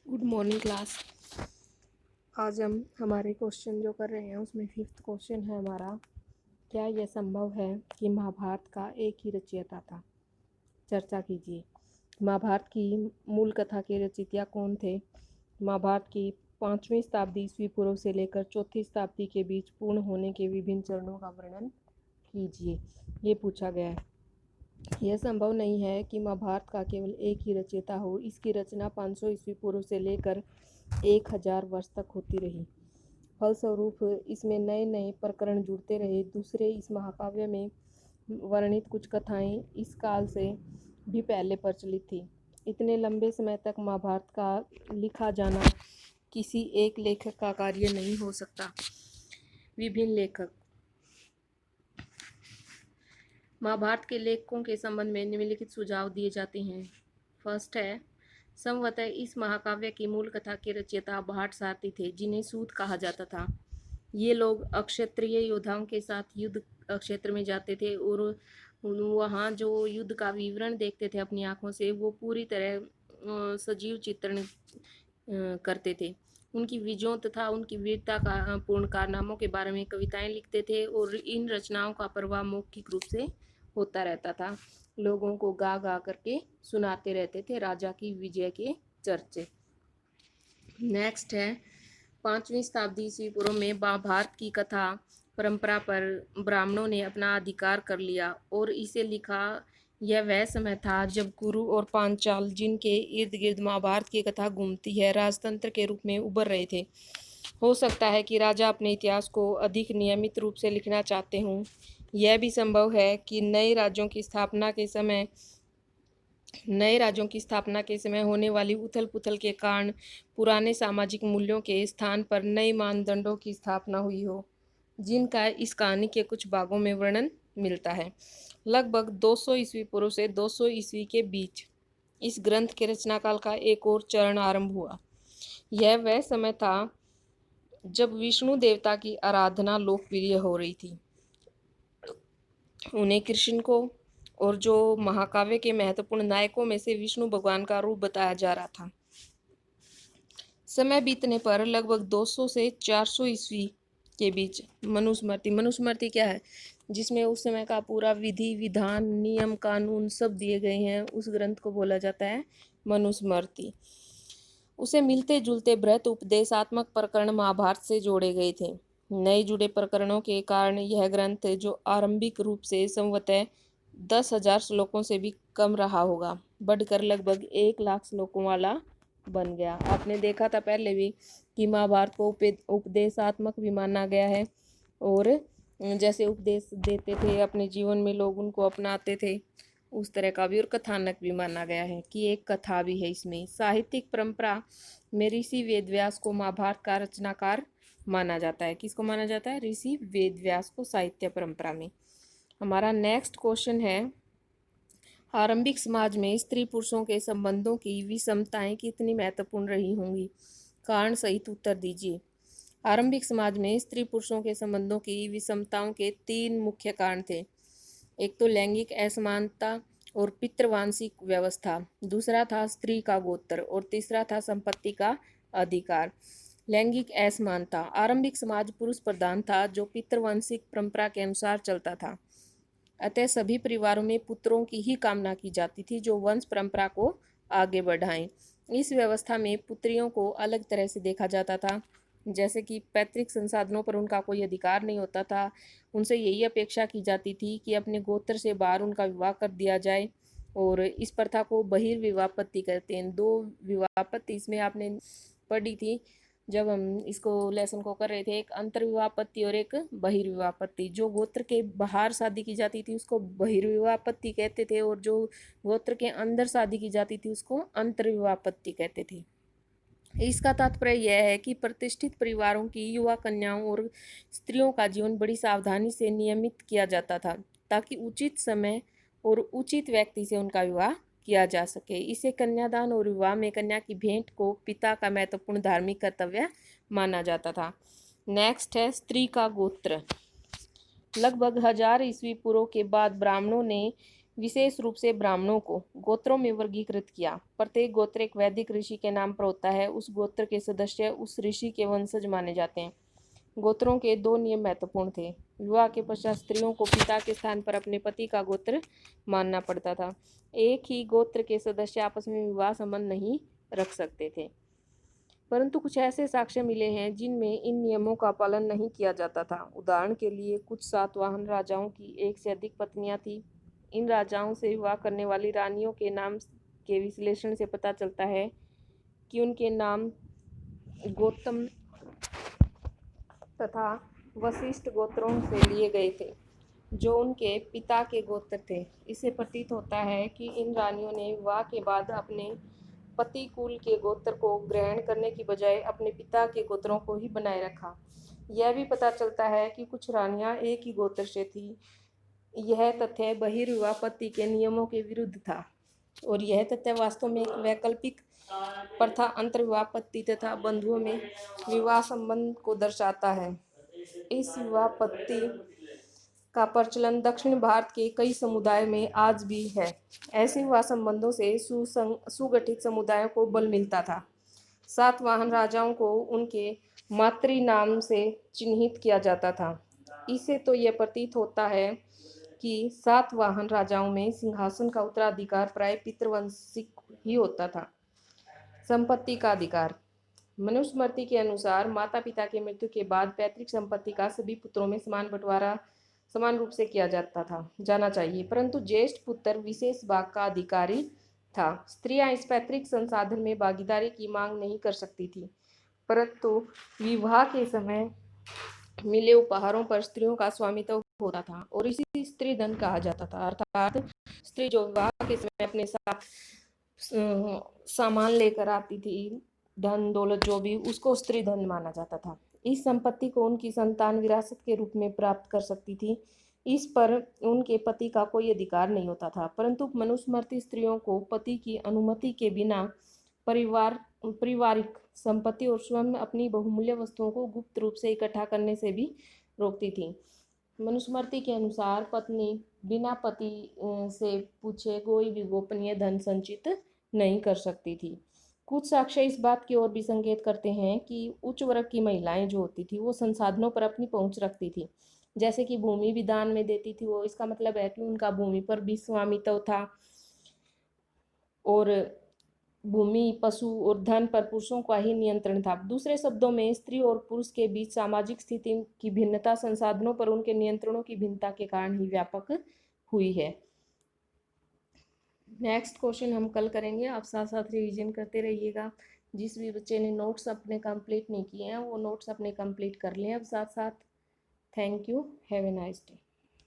Good morning class. आज हम हमारे क्वेश्चन जो कर रहे हैं उसमें 5th क्वेश्चन है हमारा, क्या यह संभव है कि महाभारत का एक ही रचयिता था? चर्चा कीजिए। महाभारत की मूल कथा के रचयिता कौन थे? महाभारत की 5वीं शताब्दी ईस्वी पूर्व से लेकर 4वीं शताब्दी के बीच पूर्ण होने के विभिन्न चरणों का वर्णन कीजिए, ये पूछा गया है। यह संभव नहीं है कि महाभारत का केवल एक ही रचयिता हो। इसकी रचना 500 ईस्वी पूर्व से लेकर 1000 वर्ष तक होती रही। फलस्वरूप इसमें नए नए प्रकरण जुड़ते रहे। दूसरे, इस महाकाव्य में वर्णित कुछ कथाएं इस काल से भी पहले प्रचलित थी। इतने लंबे समय तक महाभारत का लिखा जाना किसी एक लेखक का कार्य नहीं हो सकता। विभिन्न लेखक। महाभारत के लेखकों के संबंध में निम्नलिखित सुझाव दिए जाते हैं। फर्स्ट है, संभवतः इस महाकाव्य की मूल कथा के रचयिता भाट सारथी थे, जिन्हें सूत कहा जाता था। ये लोग अक्षत्रिय योद्धाओं के साथ युद्ध क्षेत्र में जाते थे और वहाँ जो युद्ध का विवरण देखते थे अपनी आंखों से, वो पूरी तरह सजीव चित्रण करते थे। उनकी विजयों तथा उनकी वीरता का पूर्ण कारनामों के बारे में कविताएं लिखते थे और इन रचनाओं का प्रवाह मौखिक रूप से होता रहता था। लोगों को गा गा करके सुनाते रहते थे राजा की विजय के चर्चे। नेक्स्ट है, 5वीं शताब्दी ईस्वी पूर्व में महाभारत की कथा परंपरा पर ब्राह्मणों ने अपना अधिकार कर लिया और इसे लिखा। यह वह समय था जब कुरु और पांचाल, जिनके इर्द गिर्द महाभारत की कथा घूमती है, राजतंत्र के रूप में उभर रहे थे। हो सकता है कि राजा अपने इतिहास को अधिक नियमित रूप से लिखना चाहते हों। यह भी संभव है कि नए राज्यों की स्थापना के समय होने वाली उथल पुथल के कारण पुराने सामाजिक मूल्यों के स्थान पर नए मानदंडों की स्थापना हुई हो, जिनका इस कहानी के कुछ भागों में वर्णन मिलता है। लगभग 200 ईस्वी पूर्व से 200 ईस्वी के बीच इस ग्रंथ के रचना काल का एक और चरण आरंभ हुआ। यह वह समय था जब विष्णु देवता की आराधना लोकप्रिय हो रही थी। उन्हें कृष्ण को और जो महाकाव्य के महत्वपूर्ण नायकों में से विष्णु भगवान का रूप बताया जा रहा था। समय बीतने पर लगभग 200 से 400 ईस्वी के बीच मनुस्मृति क्या है, जिसमें उस समय का पूरा विधि विधान नियम कानून सब दिए गए हैं, उस ग्रंथ को बोला जाता है मनुस्मृति। उसे मिलते जुलते बृहत उपदेशात्मक प्रकरण महाभारत से जोड़े गए थे। नए जुड़े प्रकरणों के कारण यह ग्रंथ, जो आरंभिक रूप से संवतः 10,000 श्लोकों से भी कम रहा होगा, बढ़कर लगभग 1 लाख श्लोकों वाला बन गया। आपने देखा था पहले भी कि महाभारत को उपदेशात्मक भी माना गया है और जैसे उपदेश देते थे अपने जीवन में लोग उनको अपनाते थे, उस तरह का भी और कथानक भी माना गया है कि एक कथा भी है इसमें। साहित्यिक परंपरा में ऋषि वेदव्यास को महाभारत का रचनाकार माना जाता है। किसको माना जाता है? ऋषि वेदव्यास को साहित्य परंपरा में। हमारा नेक्स्ट क्वेश्चन है, आरंभिक समाज में स्त्री पुरुषों के संबंधों की विषमताएं कितनी महत्वपूर्ण रही होंगी? कारण सहित उत्तर दीजिए। आरंभिक समाज में स्त्री पुरुषों के संबंधों की विषमताओं के 3 मुख्य कारण थे। एक तो लैंगिक असमानता और पितृवांशिक व्यवस्था, दूसरा था स्त्री का गोत्र और तीसरा था संपत्ति का अधिकार। लैंगिक असमानता। आरंभिक समाज पुरुष प्रधान था, जो पितृवांशिक परंपरा के अनुसार चलता था। अतः सभी परिवारों में पुत्रों की ही कामना की जाती थी, जो वंश परंपरा को आगे बढ़ाएं। इस व्यवस्था में पुत्रियों को अलग तरह से देखा जाता था, जैसे कि पैतृक संसाधनों पर उनका कोई अधिकार नहीं होता था। उनसे यही अपेक्षा की जाती थी कि अपने गोत्र से बाहर उनका विवाह कर दिया जाए, और इस प्रथा को बहिर्विवाहपत्ति कहते हैं। 2 विवाहपत्ति इसमें आपने पढ़ी थी जब हम इसको लेसन को कर रहे थे, एक अंतर्विवाहपत्ति और एक बहिर्विवाहपत्ति। जो गोत्र के बाहर शादी की जाती थी उसको बहिर्विवाहपत्ति कहते थे, और जो गोत्र के अंदर शादी की जाती थी उसको अंतर्विवाहपत्ति कहते थे। इसका तात्पर्य यह है कि प्रतिष्ठित परिवारों की युवा कन्याओं और स्त्रियों का जीवन बड़ी सावधानी से नियमित किया जाता था, ताकि उचित समय और उचित व्यक्ति से उनका विवाह किया जा सके। इसे कन्यादान और विवाह में कन्या की भेंट को पिता का महत्वपूर्ण धार्मिक कर्तव्य माना जाता था। नेक्स्ट है, स्त्री का गोत्र। लगभग 1000 ईस्वी पूर्व के बाद ब्राह्मणों ने विशेष रूप से ब्राह्मणों को गोत्रों में वर्गीकृत किया। प्रत्येक गोत्र एक वैदिक ऋषि के नाम पर होता है। उस गोत्र के सदस्य उस ऋषि के वंशज माने जाते हैं। गोत्रों के 2 नियम महत्वपूर्ण थे। विवाह के पश्चात स्त्रियों को पिता के स्थान पर अपने पति का गोत्र मानना पड़ता था। एक ही गोत्र के सदस्य आपस में विवाह संबंध नहीं रख सकते थे। परंतु कुछ ऐसे साक्ष्य मिले हैं जिनमें इन नियमों का पालन नहीं किया जाता था। उदाहरण के लिए कुछ सातवाहन राजाओं की 1 से अधिक पत्नियां थीं। इन राजाओं से विवाह करने वाली रानियों के नाम के विश्लेषण से पता चलता है कि उनके नाम गौतम तथा वशिष्ठ गोत्रों से लिए गए थे, जो उनके पिता के गोत्र थे। इससे प्रतीत होता है कि इन रानियों ने विवाह के बाद अपने पति कुल के गोत्र को ग्रहण करने की बजाय अपने पिता के गोत्रों को ही बनाए रखा। यह भी पता चलता है कि कुछ रानियां एक ही गोत्र से थीं। यह तथ्य बहिर्विवाह पति के नियमों के विरुद्ध था, और यह तथ्य वास्तव में एक वैकल्पिक प्रथा अंतर्विवाह पत्ति तथा बंधुओं में विवाह संबंध को दर्शाता है। इस विवाह पत्ति का प्रचलन दक्षिण भारत के कई समुदाय में आज भी है। ऐसे विवाह संबंधों से सुगठित समुदायों को बल मिलता था। सातवाहन राजाओं को उनके मातृ नाम से चिन्हित किया जाता था। इससे तो यह प्रतीत होता है कि सातवाहन राजाओं में सिंहासन का उत्तराधिकार प्राय पितृवंशिक ही होता था। संपत्ति का अधिकार। मनुस्मृति के अनुसार माता पिता की मृत्यु के बाद पैतृक संपत्ति का सभी पुत्रों में समान बंटवारा समान रूप से किया जाना चाहिए, परंतु ज्येष्ठ पुत्र विशेष भाग का अधिकारी था। स्त्रियां इस पैतृक संसाधन में भागीदारी की मांग नहीं कर सकती थी, परंतु विवाह के समय मिले उपहारों पर स्त्रियों का स्वामित्व होता था और इसी स्त्री धन कहा जाता था। अर्थात स्त्री जो विवाह के समय अपने साथ सामान लेकर आती थी, धन दौलत जो भी, उसको स्त्री धन माना जाता था। इस संपत्ति को उनकी संतान विरासत के रूप में प्राप्त कर सकती थी। इस पर उनके पति का कोई अधिकार नहीं होता था, परंतु मनुस्मृति स्त्रियों को पति की अनुमति के बिना पारिवारिक संपत्ति और स्वयं अपनी बहुमूल्य वस्तुओं को गुप्त रूप से इकट्ठा करने से भी रोकती थी। मनुस्मृति के अनुसार पत्नी बिना पति से पूछे कोई भी गोपनीय धन संचित नहीं कर सकती थी। कुछ साक्ष्य इस बात की ओर भी संकेत करते हैं कि उच्च वर्ग की महिलाएं जो होती थी वो संसाधनों पर अपनी पहुंच रखती थी, जैसे कि भूमि भी दान में देती थी वो। इसका मतलब है कि उनका भूमि पर भी स्वामित्व था, और भूमि, पशु और धन पर पुरुषों का ही नियंत्रण था। दूसरे शब्दों में स्त्री और पुरुष के बीच सामाजिक स्थिति की भिन्नता संसाधनों पर उनके नियंत्रणों की भिन्नता के कारण ही व्यापक हुई है। नेक्स्ट क्वेश्चन हम कल करेंगे। आप साथ साथ रिवीजन करते रहिएगा। जिस भी बच्चे ने नोट्स अपने कंप्लीट नहीं किए हैं वो नोट्स अपने कंप्लीट कर लें अब साथ साथ। Thank you. Have a nice day.